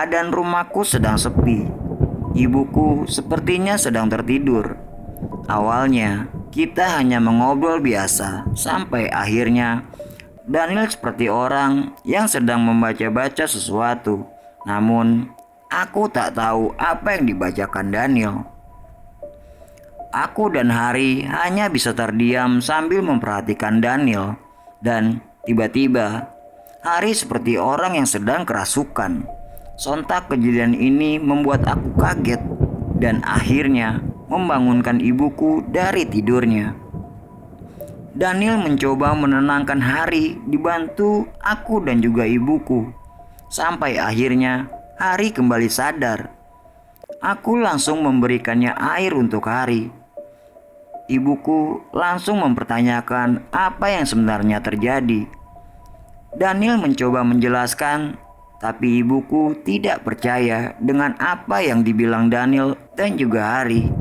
keadaan rumahku sedang sepi. Ibuku sepertinya sedang tertidur. Awalnya kita hanya mengobrol biasa sampai akhirnya Daniel seperti orang yang sedang membaca-baca sesuatu. Namun aku tak tahu apa yang dibacakan Daniel. Aku dan Hari hanya bisa terdiam sambil memperhatikan Daniel. Dan tiba-tiba Hari seperti orang yang sedang kerasukan. Sontak kejadian ini membuat aku kaget dan akhirnya membangunkan ibuku dari tidurnya. Daniel mencoba menenangkan Hari dibantu aku dan juga ibuku. Sampai akhirnya Hari kembali sadar. Aku langsung memberikannya air untuk Hari. Ibuku langsung mempertanyakan apa yang sebenarnya terjadi. Daniel mencoba menjelaskan, tapi ibuku tidak percaya dengan apa yang dibilang Daniel dan juga Hari.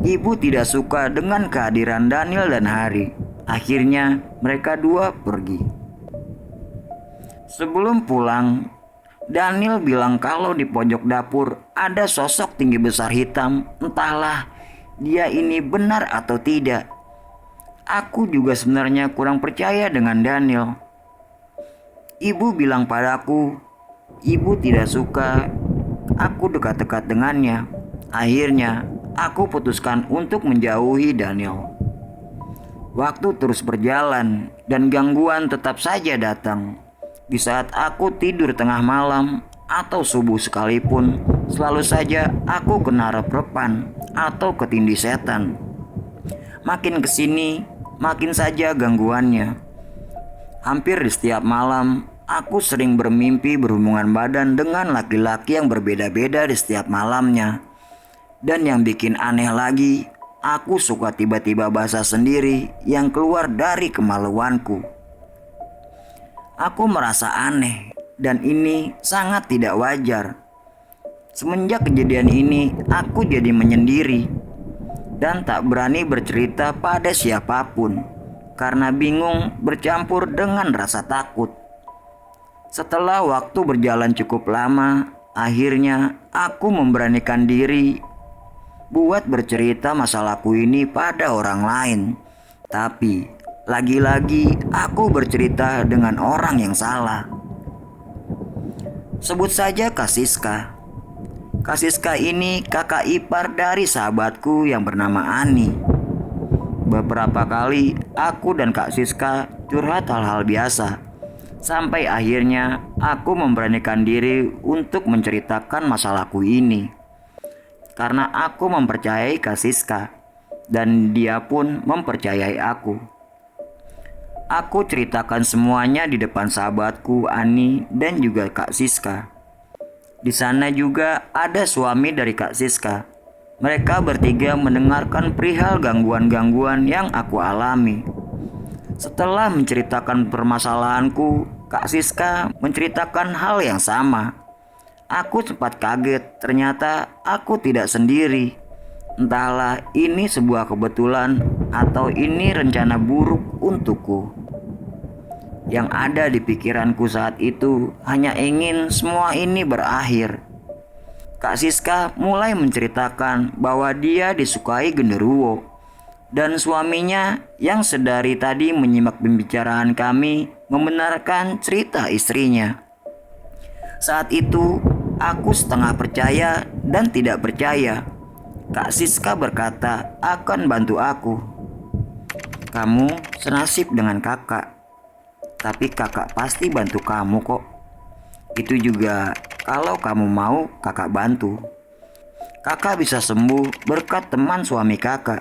Ibu tidak suka dengan kehadiran Daniel dan Hari. Akhirnya mereka dua pergi. Sebelum pulang, Daniel bilang kalau di pojok dapur ada sosok tinggi besar hitam. Entahlah dia ini benar atau tidak. Aku juga sebenarnya kurang percaya dengan Daniel. Ibu bilang padaku, ibu tidak suka aku dekat-dekat dengannya. Akhirnya aku putuskan untuk menjauhi Daniel. Waktu terus berjalan dan gangguan tetap saja datang. Di saat aku tidur tengah malam atau subuh sekalipun, selalu saja aku kena rep-repan atau ketindih setan. Makin kesini, makin saja gangguannya. Hampir di setiap malam, aku sering bermimpi berhubungan badan dengan laki-laki yang berbeda-beda di setiap malamnya. Dan yang bikin aneh lagi, aku suka tiba-tiba basah sendiri yang keluar dari kemaluanku. Aku merasa aneh dan ini sangat tidak wajar. Semenjak kejadian ini, aku jadi menyendiri dan tak berani bercerita pada siapapun karena bingung bercampur dengan rasa takut. Setelah waktu berjalan cukup lama, akhirnya aku memberanikan diri buat bercerita masalahku ini pada orang lain. Tapi lagi-lagi aku bercerita dengan orang yang salah. Sebut saja Kak Siska. Kak Siska ini kakak ipar dari sahabatku yang bernama Ani. Beberapa kali aku dan Kak Siska curhat hal-hal biasa. Sampai akhirnya aku memberanikan diri untuk menceritakan masalahku ini. Karena aku mempercayai Kak Siska dan dia pun mempercayai aku. Aku ceritakan semuanya di depan sahabatku Ani dan juga Kak Siska. Di sana juga ada suami dari Kak Siska. Mereka bertiga mendengarkan perihal gangguan-gangguan yang aku alami. Setelah menceritakan permasalahanku, Kak Siska menceritakan hal yang sama. Aku sempat kaget, ternyata aku tidak sendiri. Entahlah ini sebuah kebetulan atau ini rencana buruk untukku. Yang ada di pikiranku saat itu hanya ingin semua ini berakhir. Kak Siska mulai menceritakan bahwa dia disukai genderuwo dan suaminya yang sedari tadi menyimak pembicaraan kami membenarkan cerita istrinya. Saat itu aku setengah percaya dan tidak percaya. Kak Siska berkata akan bantu aku. Kamu senasib dengan kakak, tapi kakak pasti bantu kamu kok. Itu juga kalau kamu mau kakak bantu. Kakak bisa sembuh berkat teman suami kakak.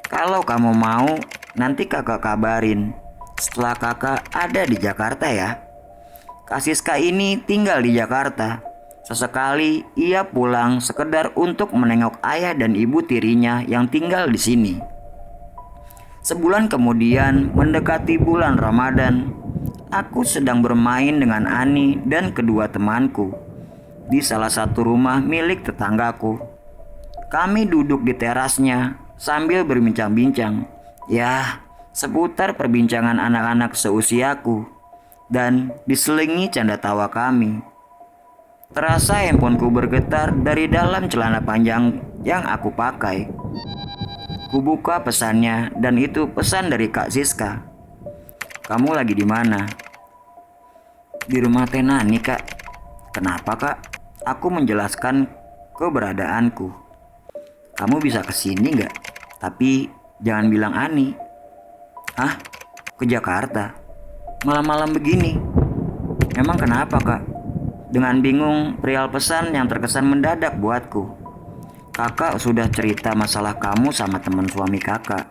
Kalau kamu mau nanti kakak kabarin setelah kakak ada di Jakarta ya. Kak Siska ini tinggal di Jakarta. Sesekali ia pulang sekedar untuk menengok ayah dan ibu tirinya yang tinggal di sini. Sebulan kemudian mendekati bulan Ramadan, aku sedang bermain dengan Ani dan kedua temanku di salah satu rumah milik tetanggaku. Kami duduk di terasnya sambil berbincang-bincang, ya seputar perbincangan anak-anak seusiaku dan diselingi canda tawa kami. Terasa handphoneku bergetar dari dalam celana panjang yang aku pakai. Kubuka pesannya dan itu pesan dari Kak Siska. "Kamu lagi di mana?" "Di rumah Teh Nani, Kak." "Kenapa, Kak?" Aku menjelaskan keberadaanku. "Kamu bisa kesini nggak? Tapi jangan bilang Ani." "Hah? Ke Jakarta? Malam-malam begini? Memang kenapa, Kak?" Dengan bingung, perihal pesan yang terkesan mendadak buatku. "Kakak sudah cerita masalah kamu sama teman suami kakak.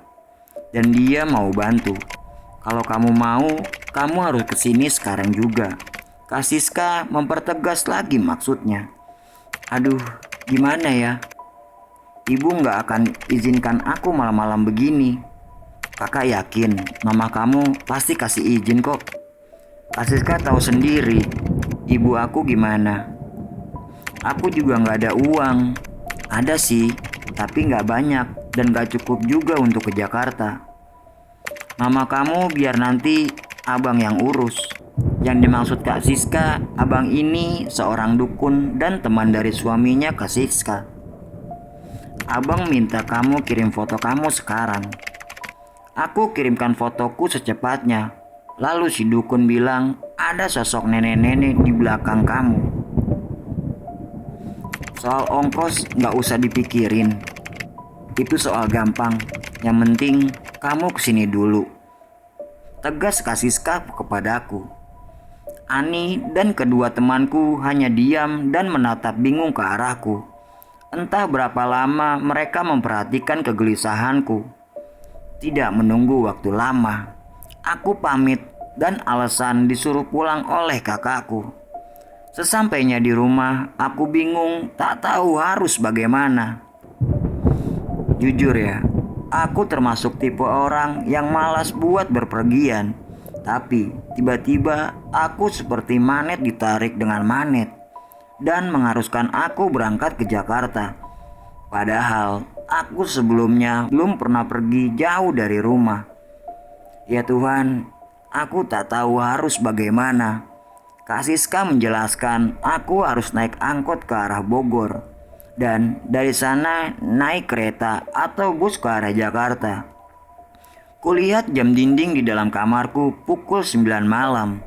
Dan dia mau bantu. Kalau kamu mau, kamu harus kesini sekarang juga." Kak Siska mempertegas lagi maksudnya. Aduh, gimana ya? Ibu nggak akan izinkan aku malam-malam begini. Kakak yakin mama kamu pasti kasih izin kok. Kak Siska tahu sendiri ibu aku gimana. Aku juga nggak ada uang. Ada sih, tapi nggak banyak dan nggak cukup juga untuk ke Jakarta. Mama kamu biar nanti abang yang urus. Yang dimaksud Kak Siska, abang ini seorang dukun dan teman dari suaminya Kak Siska. Abang minta kamu kirim foto kamu sekarang. Aku kirimkan fotoku secepatnya. Lalu si dukun bilang ada sosok nenek-nenek di belakang kamu. Soal ongkos nggak usah dipikirin. Itu soal gampang. Yang penting kamu kesini dulu. Tegas Kak Siska kepadaku. Ani dan kedua temanku hanya diam dan menatap bingung ke arahku. Entah berapa lama mereka memperhatikan kegelisahanku. Tidak menunggu waktu lama, aku pamit dan alasan disuruh pulang oleh kakakku. Sesampainya di rumah, aku bingung tak tahu harus bagaimana. Jujur ya, aku termasuk tipe orang yang malas buat berpergian. Tapi tiba-tiba aku seperti magnet ditarik dengan magnet dan mengharuskan aku berangkat ke Jakarta. Padahal aku sebelumnya belum pernah pergi jauh dari rumah. Ya Tuhan, aku tak tahu harus bagaimana. Kak Siska menjelaskan aku harus naik angkot ke arah Bogor. Dan dari sana naik kereta atau bus ke arah Jakarta. Kulihat jam dinding di dalam kamarku pukul 9 malam.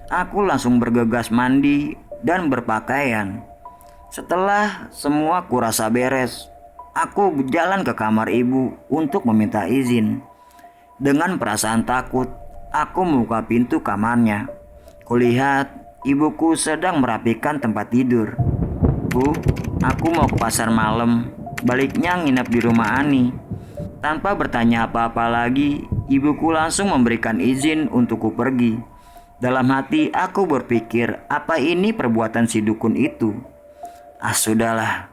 Aku langsung bergegas mandi dan berpakaian. Setelah semua kurasa beres, aku berjalan ke kamar ibu untuk meminta izin. Dengan perasaan takut, aku membuka pintu kamarnya. Kulihat ibuku sedang merapikan tempat tidur. "Bu, aku mau ke pasar malam, baliknya nginep di rumah Ani." Tanpa bertanya apa-apa lagi, ibuku langsung memberikan izin untukku pergi. Dalam hati aku berpikir, apa ini perbuatan si dukun itu? Sudahlah.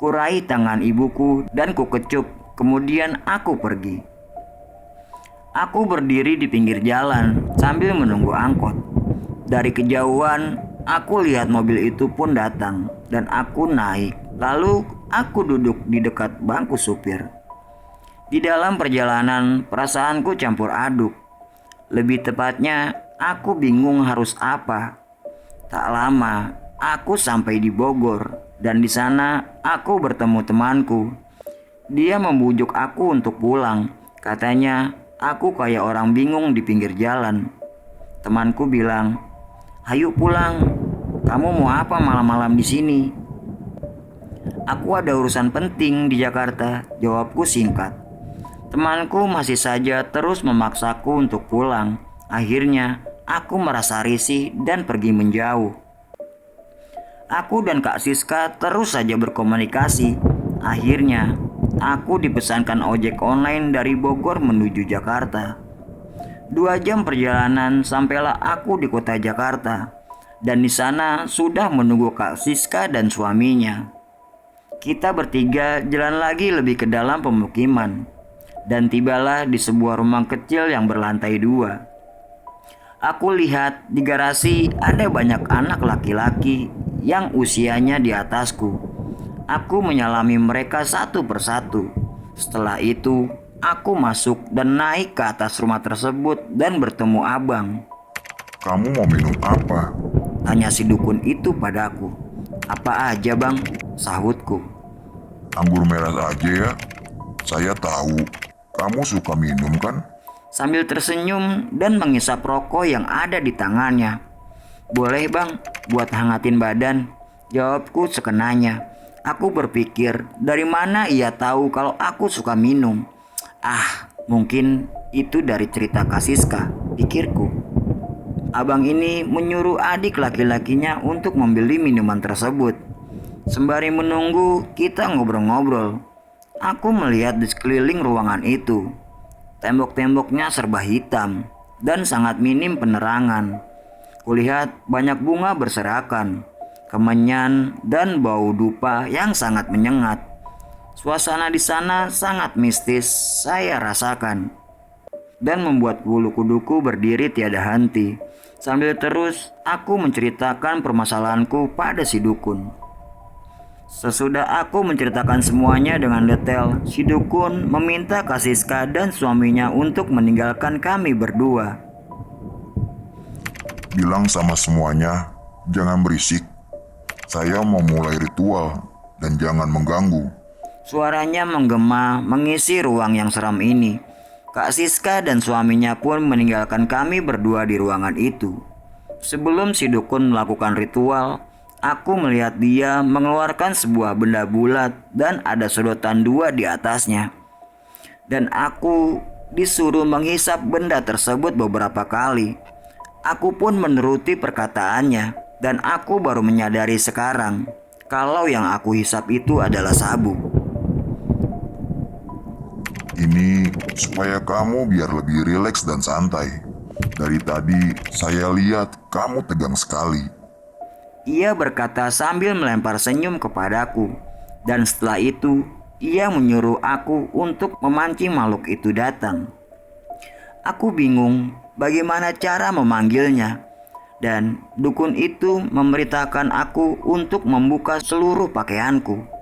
Kurai tangan ibuku dan kukecup, kemudian aku pergi. Aku berdiri di pinggir jalan sambil menunggu angkot. Dari kejauhan, aku lihat mobil itu pun datang dan aku naik. Lalu aku duduk di dekat bangku supir. Di dalam perjalanan, perasaanku campur aduk. Lebih tepatnya, aku bingung harus apa. Tak lama, aku sampai di Bogor dan di sana aku bertemu temanku. Dia membujuk aku untuk pulang. Katanya, aku kayak orang bingung di pinggir jalan. Temanku bilang, "Ayo pulang. Kamu mau apa malam-malam di sini?" "Aku ada urusan penting di Jakarta," jawabku singkat. Temanku masih saja terus memaksaku untuk pulang. Akhirnya, aku merasa risih dan pergi menjauh. Aku dan Kak Siska terus saja berkomunikasi. Akhirnya, aku dipesankan ojek online dari Bogor menuju Jakarta. 2 jam perjalanan sampailah aku di kota Jakarta. Dan di sana sudah menunggu Kak Siska dan suaminya. Kita bertiga jalan lagi lebih ke dalam pemukiman. Dan tibalah di sebuah rumah kecil yang berlantai 2. Aku lihat di garasi ada banyak anak laki-laki yang usianya di atasku. Aku menyalami mereka satu persatu. Setelah itu, aku masuk dan naik ke atas rumah tersebut dan bertemu abang. "Kamu mau minum apa?" Tanya si dukun itu padaku. Apa aja bang? Sahutku. Anggur merah aja ya. Saya tahu kamu suka minum kan? Sambil tersenyum dan mengisap rokok yang ada di tangannya. Boleh bang, buat hangatin badan, jawabku sekenanya. Aku berpikir dari mana ia tahu kalau aku suka minum. Mungkin itu dari cerita Kak Siska, pikirku. Abang ini menyuruh adik laki-lakinya untuk membeli minuman tersebut. Sembari menunggu, kita ngobrol-ngobrol. Aku melihat di sekeliling ruangan itu. Tembok-temboknya serba hitam dan sangat minim penerangan. Kulihat banyak bunga berserakan, kemenyan dan bau dupa yang sangat menyengat. Suasana di sana sangat mistis saya rasakan dan membuat bulu kuduku berdiri tiada henti. Sambil terus aku menceritakan permasalahanku pada si dukun. Sesudah aku menceritakan semuanya dengan detail, si dukun meminta Kak Siska dan suaminya untuk meninggalkan kami berdua. Bilang sama semuanya, jangan berisik. Saya mau mulai ritual dan jangan mengganggu. Suaranya menggema mengisi ruang yang seram ini. Kak Siska dan suaminya pun meninggalkan kami berdua di ruangan itu. Sebelum si dukun melakukan ritual, aku melihat dia mengeluarkan sebuah benda bulat dan ada sedotan 2 di atasnya. Dan aku disuruh menghisap benda tersebut beberapa kali. Aku pun menuruti perkataannya dan aku baru menyadari sekarang kalau yang aku hisap itu adalah sabu. Ini supaya kamu biar lebih rileks dan santai. Dari tadi saya lihat kamu tegang sekali. Ia berkata sambil melempar senyum kepadaku. Dan setelah itu, ia menyuruh aku untuk memancing makhluk itu datang. Aku bingung bagaimana cara memanggilnya. Dan dukun itu memberitakan aku untuk membuka seluruh pakaianku.